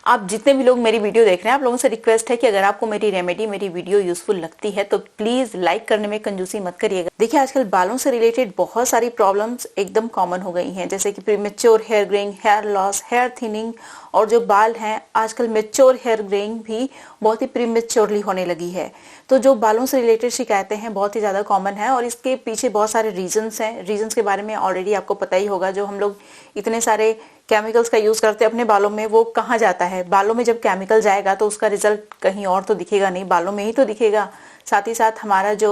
आप जितने भी लोग मेरी वीडियो देख रहे हैं, आप लोगों से रिक्वेस्ट है कि अगर आपको मेरी रेमेडी, मेरी वीडियो यूजफुल लगती है तो प्लीज लाइक करने में कंजूसी मत करिएगा। देखिए आजकल बालों से रिलेटेड बहुत सारी प्रॉब्लम्स एकदम कॉमन हो गई हैं, जैसे कि premature hair greying, hair loss, hair thinning, और जो बाल हैं आजकल मेच्योर हेयर ग्रेइंग भी बहुत ही प्रीमेच्योरली होने लगी है। तो जो बालों से रिलेटेड शिकायतें हैं बहुत ही ज़्यादा कॉमन है और इसके पीछे बहुत सारे रीजंस हैं। रीजंस के बारे में ऑलरेडी आपको पता ही होगा। जो हम लोग इतने सारे केमिकल्स का यूज़ करते हैं अपने बालों में, वो कहाँ जाता है? बालों में जब केमिकल जाएगा तो उसका रिजल्ट कहीं और तो दिखेगा नहीं, बालों में ही तो दिखेगा। साथ ही साथ हमारा जो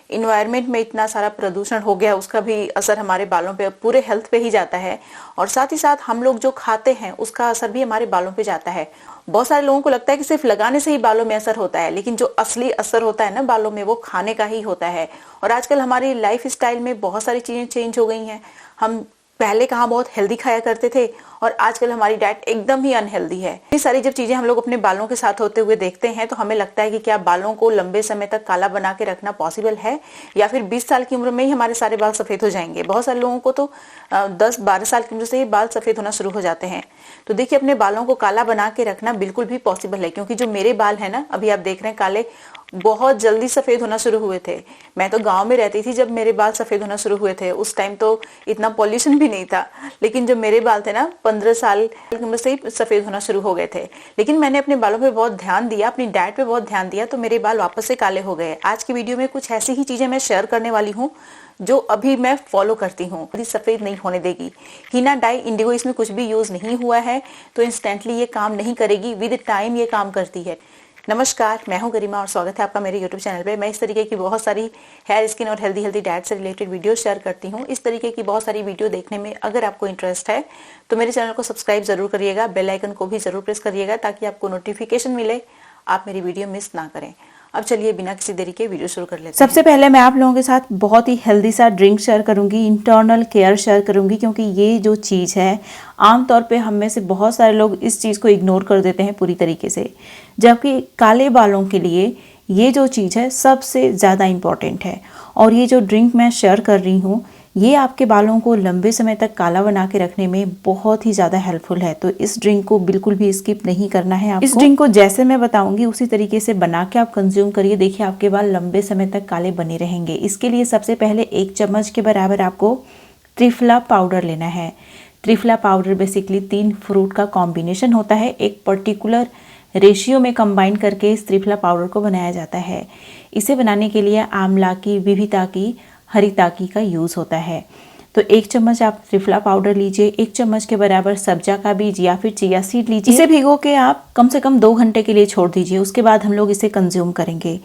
इन्वायरमेंट में इतना सारा प्रदूषण हो गया, उसका भी असर हमारे बालों पे, पूरे हेल्थ पे ही जाता है। और साथ ही साथ हम लोग जो खाते हैं उसका असर भी हमारे बालों पे जाता है। बहुत सारे लोगों को लगता है कि सिर्फ लगाने से ही बालों में असर होता है, लेकिन जो असली असर होता है ना बालों में, वो खाने का ही होता है। और आजकल हमारी लाइफ स्टाइल में बहुत सारी चीजें चेंज हो गई हैं। हम पहले कहाँ बहुत हेल्दी खाया करते थे और आजकल हमारी डाइट एकदम ही अनहेल्दी है। ये सारी जब चीजें हम लोग अपने बालों के साथ होते हुए देखते हैं तो हमें लगता है कि क्या बालों को लंबे समय तक काला बना के रखना पॉसिबल है, या फिर 20 साल की उम्र में ही हमारे सारे बाल सफेद हो जाएंगे। बहुत सारे लोगों को तो 10-12 साल की उम्र से ही बाल सफेद होना शुरू हो जाते हैं। तो देखिए अपने बालों को काला बना के रखना बिल्कुल भी पॉसिबल है, क्योंकि जो मेरे बाल है ना, अभी आप देख रहे हैं काले, बहुत जल्दी सफेद होना शुरू हुए थे। मैं तो गांव में रहती थी जब मेरे बाल सफेद होना शुरू हुए थे। उस टाइम तो इतना पॉल्यूशन भी नहीं था, लेकिन जब मेरे बाल थे ना 15 साल की उम्र से ही सफेद होना शुरू हो गए थे। लेकिन मैंने अपने बालों पे बहुत ध्यान दिया, अपनी डाइट पे बहुत ध्यान दिया, तो मेरे बाल वापस से काले हो गए। आज की वीडियो में कुछ ऐसी ही चीजें मैं शेयर करने वाली हूँ जो अभी मैं फॉलो करती हूँ, सफेद नहीं होने देगी। हीना डाई, इंडिगो, इसमें कुछ भी यूज नहीं हुआ है, तो इंस्टेंटली ये काम नहीं करेगी, विद टाइम ये काम करती है। नमस्कार, मैं हूं गरिमा और स्वागत है आपका मेरे YouTube चैनल पे। मैं इस तरीके की बहुत सारी हेयर, स्किन और हेल्दी डाइट से रिलेटेड वीडियो शेयर करती हूं। इस तरीके की बहुत सारी वीडियो देखने में अगर आपको इंटरेस्ट है तो मेरे चैनल को सब्सक्राइब जरूर करिएगा, बेल आइकन को भी जरूर प्रेस करिएगा ताकि आपको नोटिफिकेशन मिले, आप मेरी वीडियो मिस ना करें। अब चलिए बिना किसी देरी के वीडियो शुरू कर लेते हैं। सबसे पहले मैं आप लोगों के साथ बहुत ही हेल्दी सा ड्रिंक शेयर करूंगी, इंटरनल केयर शेयर करूंगी, क्योंकि ये जो चीज़ है आमतौर पे हम में से बहुत सारे लोग इस चीज़ को इग्नोर कर देते हैं पूरी तरीके से, जबकि काले बालों के लिए ये जो चीज़ है सबसे ज़्यादा इम्पॉर्टेंट है। और ये जो ड्रिंक मैं शेयर कर रही हूँ ये आपके बालों को लंबे समय तक काला बना के रखने में बहुत ही ज़्यादा हेल्पफुल है। तो इस ड्रिंक को बिल्कुल भी स्किप नहीं करना है आपको। इस ड्रिंक को जैसे मैं बताऊंगी उसी तरीके से बना के आप कंज्यूम करिए, देखिए आपके बाल लंबे समय तक काले बने रहेंगे। इसके लिए सबसे पहले 1 चम्मच के बराबर आपको त्रिफला पाउडर लेना है। त्रिफला पाउडर बेसिकली 3 फ्रूट का कॉम्बिनेशन होता है, एक पर्टिकुलर रेशियो में कंबाइन करके इस त्रिफला पाउडर को बनाया जाता है। इसे बनाने के लिए आंवला की, विविता की, हरिताकी का यूज़ होता है। तो 1 चम्मच आप त्रिफला पाउडर लीजिए, 1 चम्मच के बराबर सब्जा का बीज या फिर चिया सीड लीजिए। इसे भिगो के आप कम से कम 2 घंटे के लिए छोड़ दीजिए, उसके बाद हम लोग इसे कंज्यूम करेंगे।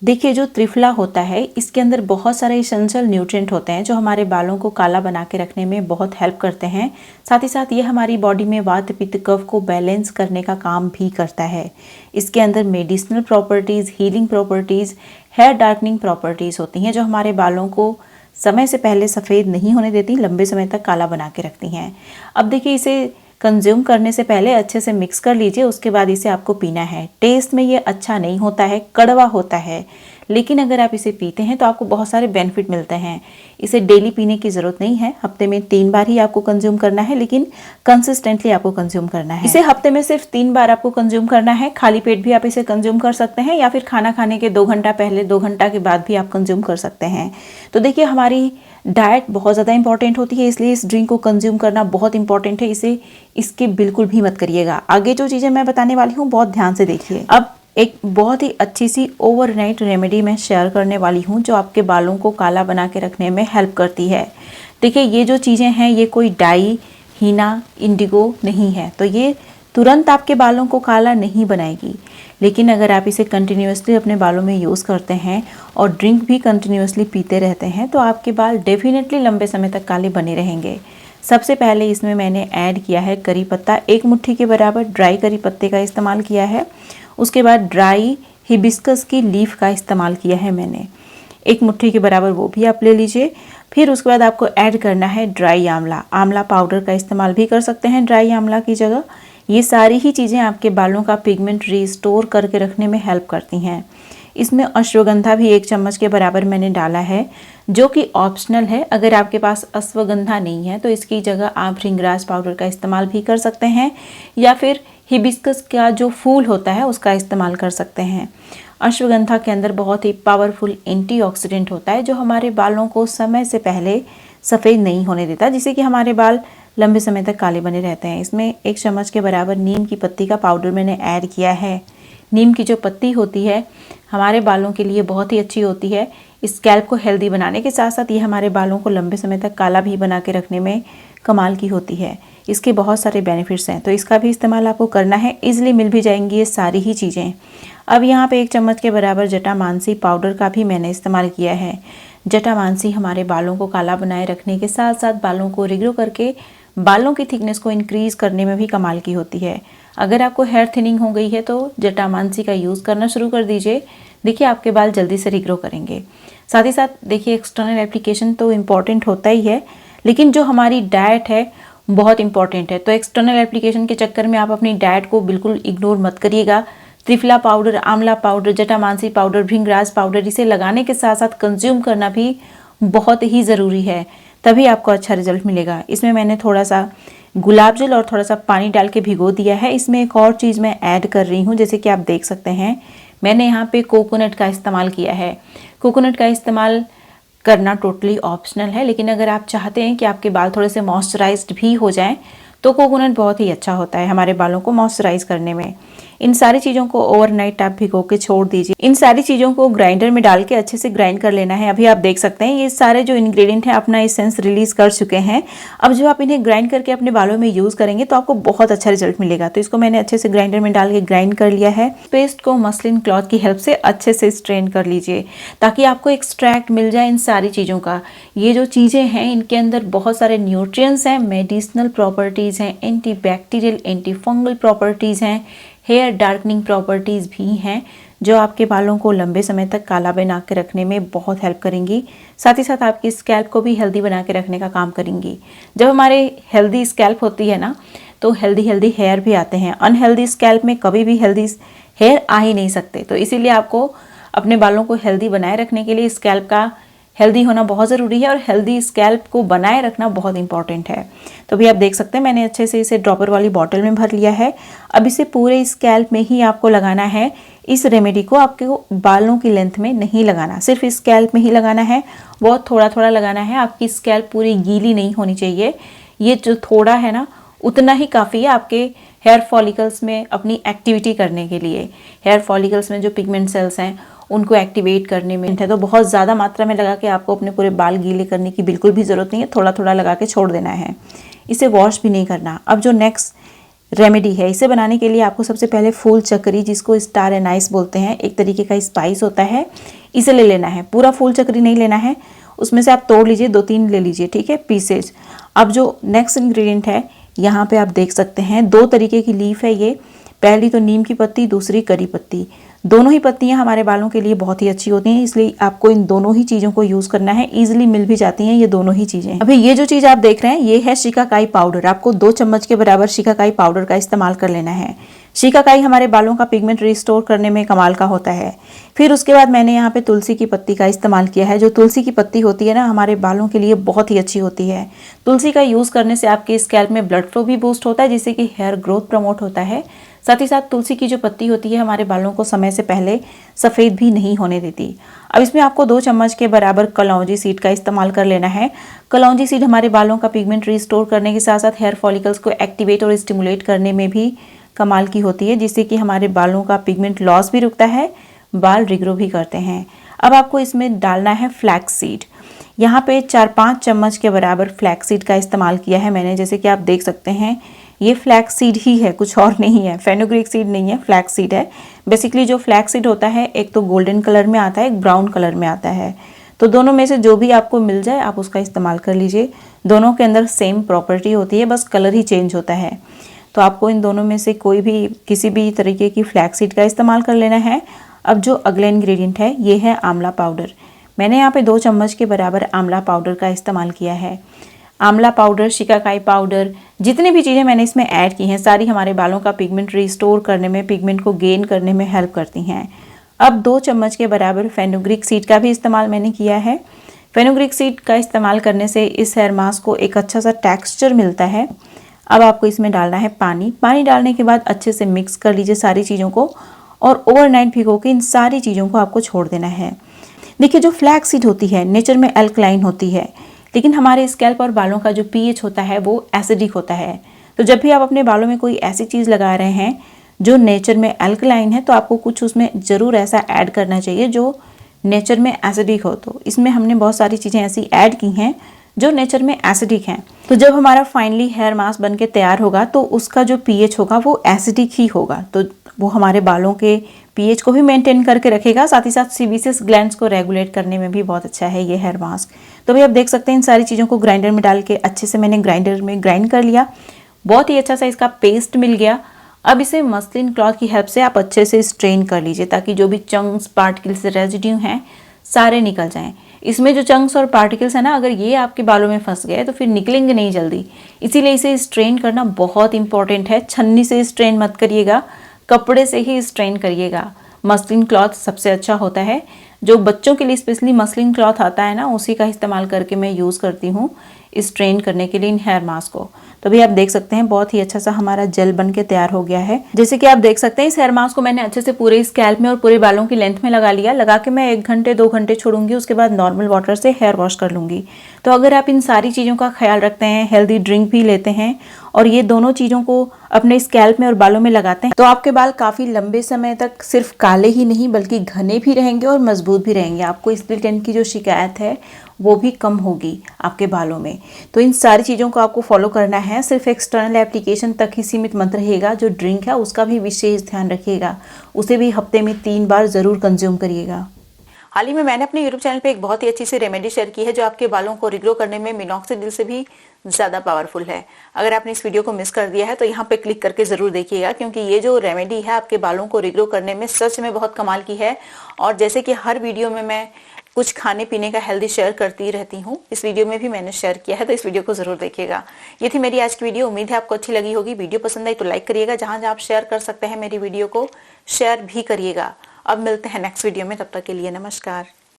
देखिए जो त्रिफला होता है इसके अंदर बहुत सारे एसेंशियल न्यूट्रिएंट होते हैं जो हमारे बालों को काला बना के रखने में बहुत हेल्प करते हैं। साथ ही साथ ये हमारी बॉडी में वात, पित्त, कफ को बैलेंस करने का काम भी करता है। इसके अंदर medicinal properties, healing properties, hair darkening properties होती हैं जो हमारे बालों को समय से पहले सफ़ेद नहीं होने देती, लंबे समय तक काला बना के रखती हैं। अब देखिए इसे कंज्यूम करने से पहले अच्छे से मिक्स कर लीजिए, उसके बाद इसे आपको पीना है। टेस्ट में ये अच्छा नहीं होता है, कड़वा होता है, लेकिन अगर आप इसे पीते हैं तो आपको बहुत सारे बेनिफिट मिलते हैं। इसे डेली पीने की ज़रूरत नहीं है, हफ्ते में 3 बार ही आपको कंज्यूम करना है, लेकिन कंसिस्टेंटली आपको कंज्यूम करना है। इसे हफ्ते में सिर्फ 3 बार आपको कंज्यूम करना है। खाली पेट भी आप इसे कंज्यूम कर सकते हैं या फिर खाना खाने के 2 घंटा पहले, 2 घंटा के बाद भी आप कंज्यूम कर सकते हैं। तो देखिए हमारी डाइट बहुत ज़्यादा इंपॉर्टेंट होती है, इसलिए इस ड्रिंक को कंज्यूम करना बहुत इंपॉर्टेंट है। इसे इसके बिल्कुल भी मत करिएगा। आगे जो चीज़ें मैं बताने वाली हूँ बहुत ध्यान से देखिए। अब एक बहुत ही अच्छी सी ओवरनाइट रेमेडी मैं शेयर करने वाली हूँ जो आपके बालों को काला बना के रखने में हेल्प करती है। देखिए ये जो चीज़ें हैं ये कोई डाई, हीना, इंडिगो नहीं है, तो ये तुरंत आपके बालों को काला नहीं बनाएगी, लेकिन अगर आप इसे कंटिन्यूसली अपने बालों में यूज़ करते हैं और ड्रिंक भी कंटिन्यूसली पीते रहते हैं तो आपके बाल डेफिनेटली लंबे समय तक काले बने रहेंगे। सबसे पहले इसमें मैंने ऐड किया है करी पत्ता, 1 मुट्ठी के बराबर ड्राई करी पत्ते का इस्तेमाल किया है। उसके बाद ड्राई हिबिस्कस की लीफ का इस्तेमाल किया है मैंने, 1 मुट्ठी के बराबर वो भी आप ले लीजिए। फिर उसके बाद आपको ऐड करना है ड्राई आंवला, आंवला पाउडर का इस्तेमाल भी कर सकते हैं ड्राई आंवला की जगह। ये सारी ही चीज़ें आपके बालों का पिगमेंट रिस्टोर करके रखने में हेल्प करती हैं। इसमें अश्वगंधा भी 1 चम्मच के बराबर मैंने डाला है, जो कि ऑप्शनल है। अगर आपके पास अश्वगंधा नहीं है तो इसकी जगह आप भृंगराज पाउडर का इस्तेमाल भी कर सकते हैं या फिर हिबिस्कस का जो फूल होता है उसका इस्तेमाल कर सकते हैं। अश्वगंधा के अंदर बहुत ही पावरफुल एंटीऑक्सीडेंट होता है जो हमारे बालों को समय से पहले सफ़ेद नहीं होने देता, जिससे कि हमारे बाल लंबे समय तक काले बने रहते हैं। इसमें 1 चम्मच के बराबर नीम की पत्ती का पाउडर मैंने ऐड किया है। नीम की जो पत्ती होती है हमारे बालों के लिए बहुत ही अच्छी होती है। स्कैल्प को हेल्दी बनाने के साथ साथ ये हमारे बालों को लंबे समय तक काला भी बना के रखने में कमाल की होती है। इसके बहुत सारे बेनिफिट्स हैं, तो इसका भी इस्तेमाल आपको करना है। ईजिली मिल भी जाएंगी ये सारी ही चीज़ें। अब यहाँ पे 1 चम्मच के बराबर जटामांसी पाउडर का भी मैंने इस्तेमाल किया है। जटामांसी हमारे बालों को काला बनाए रखने के साथ साथ बालों को रिग्रो करके बालों की थिकनेस को इंक्रीज़ करने में भी कमाल की होती है। अगर आपको हेयर थिनिंग हो गई है तो जटामांसी का यूज़ करना शुरू कर दीजिए। देखिए आपके बाल जल्दी से रिग्रो करेंगे। साथ ही साथ देखिए एक्सटर्नल एप्लीकेशन तो इम्पॉर्टेंट होता ही है, लेकिन जो हमारी डाइट है बहुत इंपॉर्टेंट है। तो एक्सटर्नल एप्लीकेशन के चक्कर में आप अपनी डाइट को बिल्कुल इग्नोर मत करिएगा। त्रिफला पाउडर, आंवला पाउडर, जटामांसी पाउडर, भृंगराज पाउडर, इसे लगाने के साथ साथ कंज्यूम करना भी बहुत ही ज़रूरी है, तभी आपको अच्छा रिजल्ट मिलेगा। इसमें मैंने थोड़ा सा गुलाब जल और थोड़ा सा पानी डाल के भिगो दिया है। इसमें एक और चीज़ मैं ऐड कर रही हूँ, जैसे कि आप देख सकते हैं मैंने यहाँ पे कोकोनट का इस्तेमाल किया है। कोकोनट का इस्तेमाल करना टोटली ऑप्शनल है, लेकिन अगर आप चाहते हैं कि आपके बाल थोड़े से मॉइस्चराइज्ड भी हो जाएं तो कोकोनट बहुत ही अच्छा होता है हमारे बालों को मॉइस्चराइज करने में। इन सारी चीज़ों को ओवरनाइट आप भिगो के छोड़ दीजिए। इन सारी चीज़ों को ग्राइंडर में डाल के अच्छे से ग्राइंड कर लेना है। अभी आप देख सकते हैं ये सारे जो इंग्रेडिएंट हैं अपना एसेंस रिलीज कर चुके हैं। अब जब आप इन्हें ग्राइंड करके अपने बालों में यूज़ करेंगे तो आपको बहुत अच्छा रिजल्ट मिलेगा। तो इसको मैंने अच्छे से ग्राइंडर में डाल के ग्राइंड कर लिया है। पेस्ट को मसलिन क्लॉथ की हेल्प से अच्छे से स्ट्रेन कर लीजिए ताकि आपको एक्सट्रैक्ट मिल जाए इन सारी चीज़ों का। ये जो चीज़ें हैं इनके अंदर बहुत सारे न्यूट्रिएंट्स हैं, मेडिसिनल प्रॉपर्टीज़ हैं, एंटीबैक्टीरियल, एंटी फंगल प्रॉपर्टीज़ हैं, हेयर डार्कनिंग प्रॉपर्टीज़ भी हैं जो आपके बालों को लंबे समय तक काला बना के रखने में बहुत हेल्प करेंगी। साथ ही साथ आपकी स्कैल्प को भी हेल्दी बना के रखने का काम करेंगी। जब हमारे हेल्दी स्कैल्प होती है ना तो हेल्दी हेयर भी आते हैं। अनहेल्दी स्कैल्प में कभी भी हेल्दी हेयर आ ही नहीं सकते। तो इसीलिए आपको अपने बालों को हेल्दी बनाए रखने के लिए स्कैल्प का हेल्दी होना बहुत ज़रूरी है और हेल्दी स्कैल्प को बनाए रखना बहुत इंपॉर्टेंट है। तो भी आप देख सकते हैं मैंने अच्छे से इसे ड्रॉपर वाली बॉटल में भर लिया है। अब इसे पूरे स्कैल्प में ही आपको लगाना है। इस रेमेडी को आपको बालों की लेंथ में नहीं लगाना, सिर्फ स्कैल्प में ही लगाना है। बहुत थोड़ा थोड़ा लगाना है। आपकी स्कैल्प पूरी गीली नहीं होनी चाहिए। ये जो थोड़ा है ना उतना ही काफ़ी है आपके हेयर फॉलिकल्स में अपनी एक्टिविटी करने के लिए। हेयर फॉलिकल्स में जो पिगमेंट सेल्स हैं उनको एक्टिवेट करने में है। तो बहुत ज़्यादा मात्रा में लगा के आपको अपने पूरे बाल गीले करने की बिल्कुल भी ज़रूरत नहीं है। थोड़ा थोड़ा लगा के छोड़ देना है। इसे वॉश भी नहीं करना। अब जो नेक्स्ट रेमेडी है इसे बनाने के लिए आपको सबसे पहले फूल चक्री, जिसको स्टार एनाइस बोलते हैं, एक तरीके का स्पाइस होता है, इसे ले लेना है। पूरा फूल चक्री नहीं लेना है, उसमें से आप तोड़ लीजिए, 2-3 ले लीजिए, ठीक है, पीसेज। अब जो नेक्स्ट इंग्रेडिएंट है यहाँ पे आप देख सकते हैं 2 तरीके की लीफ है ये। पहली तो नीम की पत्ती, दूसरी करी पत्ती। दोनों ही पत्तियां हमारे बालों के लिए बहुत ही अच्छी होती हैं, इसलिए आपको इन दोनों ही चीज़ों को यूज़ करना है। ईजिली मिल भी जाती हैं ये दोनों ही चीज़ें। अभी ये जो चीज़ आप देख रहे हैं ये है शिकाकाई पाउडर। आपको 2 चम्मच के बराबर शिकाकाई पाउडर का इस्तेमाल कर लेना है। शिकाकाई हमारे बालों का पिगमेंट रिस्टोर करने में कमाल का होता है। फिर उसके बाद मैंने यहाँ पे तुलसी की पत्ती का इस्तेमाल किया है। जो तुलसी की पत्ती होती है ना हमारे बालों के लिए बहुत ही अच्छी होती है। तुलसी का यूज़ करने से आपके स्कैल्प में ब्लड फ्लो भी बूस्ट होता है, जिससे कि हेयर ग्रोथ प्रमोट होता है। साथ ही साथ तुलसी की जो पत्ती होती है हमारे बालों को समय से पहले सफ़ेद भी नहीं होने देती। अब इसमें आपको 2 चम्मच के बराबर कलौंजी सीड का इस्तेमाल कर लेना है। कलौंजी सीड हमारे बालों का पिगमेंट रिस्टोर करने के साथ साथ हेयर फॉलिकल्स को एक्टिवेट और स्टिमुलेट करने में भी कमाल की होती है, जिससे कि हमारे बालों का पिगमेंट लॉस भी रुकता है, बाल रिग्रो भी करते हैं। अब आपको इसमें डालना है फ्लैक्स सीड। यहाँ पे 4-5 चम्मच के बराबर फ्लैक्स सीड का इस्तेमाल किया है मैंने। जैसे कि आप देख सकते हैं ये फ्लैक्स सीड ही है, कुछ और नहीं है। फेनुग्रीक सीड नहीं है, फ्लैक्स सीड है। बेसिकली जो फ्लैक्स सीड होता है एक तो गोल्डन कलर में आता है, एक ब्राउन कलर में आता है। तो दोनों में से जो भी आपको मिल जाए आप उसका इस्तेमाल कर लीजिए। दोनों के अंदर सेम प्रॉपर्टी होती है, बस कलर ही चेंज होता है। तो आपको इन दोनों में से कोई भी किसी भी तरीके की फ्लैक्स सीड का इस्तेमाल कर लेना है। अब जो अगला इंग्रेडिएंट है ये है आंवला पाउडर। मैंने यहाँ पे 2 चम्मच के बराबर आंवला पाउडर का इस्तेमाल किया है। आंवला पाउडर, शिकाकाई पाउडर, जितनी भी चीज़ें मैंने इसमें ऐड की हैं सारी हमारे बालों का पिगमेंट रिस्टोर करने में, पिगमेंट को गेन करने में हेल्प करती हैं। अब 2 चम्मच के बराबर फेनुग्रीक सीड का भी इस्तेमाल मैंने किया है। फेनुग्रीक सीड का इस्तेमाल करने से इस हेयर मास्क को एक अच्छा सा टेक्सचर मिलता है। अब आपको इसमें डालना है पानी। पानी डालने के बाद अच्छे से मिक्स कर लीजिए सारी चीज़ों को और ओवरनाइट भिगो के इन सारी चीज़ों को आपको छोड़ देना है। देखिए जो फ्लैक्स सीड होती है नेचर में अल्कलाइन होती है, लेकिन हमारे स्कैल्प और बालों का जो पीएच होता है वो एसिडिक होता है। तो जब भी आप अपने बालों में कोई ऐसी चीज़ लगा रहे हैं जो नेचर में अल्कलाइन है तो आपको कुछ उसमें ज़रूर ऐसा ऐड करना चाहिए जो नेचर में एसिडिक हो। तो इसमें हमने बहुत सारी चीज़ें ऐसी ऐड की हैं जो नेचर में एसिडिक हैं। तो जब हमारा फाइनली हेयर मास्क बनके तैयार होगा तो उसका जो पीएच होगा वो एसिडिक ही होगा। तो वो हमारे बालों के पीएच को भी मेंटेन करके रखेगा, साथ ही साथ सीबीसीएस ग्लैंड्स को रेगुलेट करने में भी बहुत अच्छा है ये हेयर मास्क। तो भाई आप देख सकते हैं इन सारी चीज़ों को ग्राइंडर में डाल के अच्छे से मैंने ग्राइंडर में ग्राइंड कर लिया। बहुत ही अच्छा सा इसका पेस्ट मिल गया। अब इसे मसलिन क्लॉथ की हेल्प से आप अच्छे से स्ट्रेन कर लीजिए ताकि जो भी चंक्स पार्टिकल्स रेजिड्यू हैं सारे निकल जाएं। इसमें जो चंक्स और पार्टिकल्स है ना, अगर ये आपके बालों में फंस गए तो फिर निकलेंगे नहीं जल्दी, इसीलिए इसे स्ट्रेन करना बहुत इंपॉर्टेंट है। छन्नी से स्ट्रेन मत करिएगा, कपड़े से ही स्ट्रेन करिएगा। मसलिन क्लॉथ सबसे अच्छा होता है। जो बच्चों के लिए स्पेशली मसलिन क्लॉथ आता है ना, उसी का इस्तेमाल करके मैं यूज़ करती हूँ स्ट्रेन करने के लिए इन हेयर मास्क को। तो भी आप देख सकते हैं बहुत ही अच्छा सा हमारा जेल बन के तैयार हो गया है। जैसे कि आप देख सकते हैं इस हेयर मास्क को मैंने अच्छे से पूरे स्कैल्प में और पूरे बालों की लेंथ में लगा लिया। लगा के मैं 1 घंटे 2 घंटे छोड़ूंगी, उसके बाद नॉर्मल वाटर से हेयर वॉश कर लूंगी। तो अगर आप इन सारी चीज़ों का ख्याल रखते हैं, हेल्दी ड्रिंक भी लेते हैं और ये दोनों चीज़ों को अपने स्कैल्प में और बालों में लगाते हैं तो आपके बाल काफ़ी लंबे समय तक सिर्फ काले ही नहीं बल्कि घने भी रहेंगे और मजबूत भी रहेंगे। आपको स्प्लिट एंड की जो शिकायत है वो भी कम होगी आपके बालों में। तो इन सारी चीज़ों को आपको फॉलो करना है। सिर्फ एक्सटर्नल एप्लीकेशन तक ही सीमित मत रहिएगा। जो ड्रिंक है उसका भी विशेष ध्यान रखिएगा, उसे भी हफ्ते में 3 बार ज़रूर कंज्यूम करिएगा। हाल ही में मैंने अपने यूट्यूब चैनल पे एक बहुत ही अच्छी सी रेमेडी शेयर की है जो आपके बालों को रिग्रो करने में मिनॉक्सिडिल से भी ज़्यादा पावरफुल है। अगर आपने इस वीडियो को मिस कर दिया है तो यहाँ पे क्लिक करके ज़रूर देखिएगा, क्योंकि ये जो रेमेडी है आपके बालों को रिग्रो करने में सच में बहुत कमाल की है। और जैसे कि हर वीडियो में मैं कुछ खाने पीने का हेल्दी शेयर करती रहती हूँ, इस वीडियो में भी मैंने शेयर किया है, तो इस वीडियो को जरूर देखिएगा। ये थी मेरी आज की वीडियो, उम्मीद है आपको अच्छी लगी होगी। वीडियो पसंद आई तो लाइक करिएगा, जहां जहां आप शेयर कर सकते हैं मेरी वीडियो को शेयर भी करिएगा। अब मिलते हैं नेक्स्ट वीडियो में, तब तक के लिए नमस्कार।